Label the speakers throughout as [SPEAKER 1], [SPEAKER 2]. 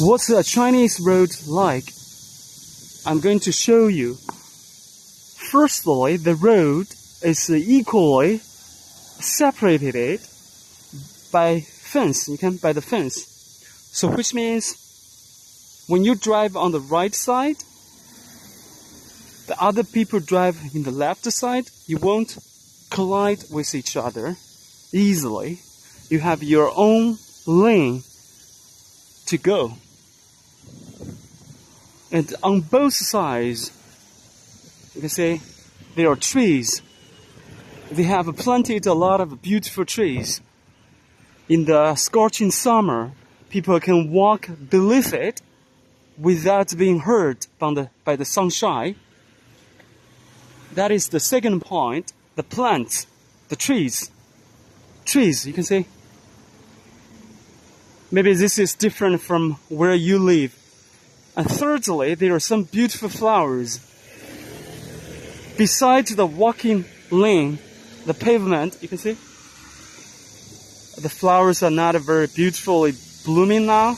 [SPEAKER 1] What's a Chinese road like? I'm going to show you. Firstly, the road is equally separated by fence. You can by the fence. So which means when you drive on the right side, the other people drive in the left side, you won't collide with each other easily. You have your own lane to go. And on both sides, you can see there are trees. They have planted a lot of beautiful trees. In the scorching summer, people can walk beneath it without being hurt by the sunshine. That is the second point. The plants, the trees. Trees, you can see. Maybe this is different from where you live. And thirdly, there are some beautiful flowers. Besides the walking lane, the pavement, you can see, the flowers are not very beautifully blooming now.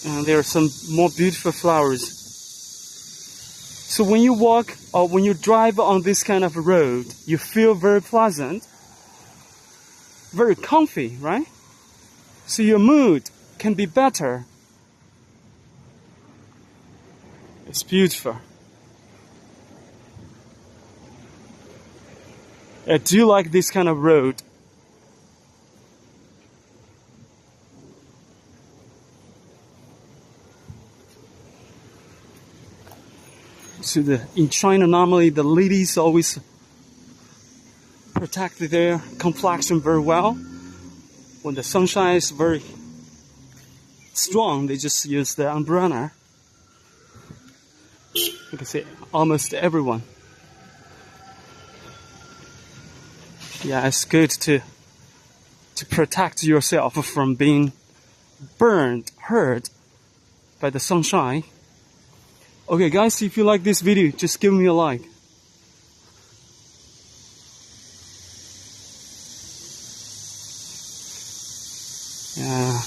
[SPEAKER 1] And there are some more beautiful flowers. So when you walk or when you drive on this kind of road, you feel very pleasant, very comfy, right? So your mood can be better. It's beautiful. I do like this kind of road. So in China, normally the ladies always protect their complexion very well. When the sunshine is very strong, they just use the umbrella. You can see almost everyone. Yeah, it's good to protect yourself from being burned, hurt by the sunshine. Okay guys, if you like this video, just give me a like. Yeah,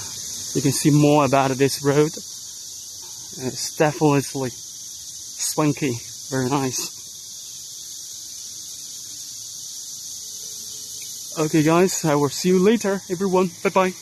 [SPEAKER 1] you can see more about this road. It's definitely swanky, very nice. Okay guys, I will see you later everyone. Bye bye.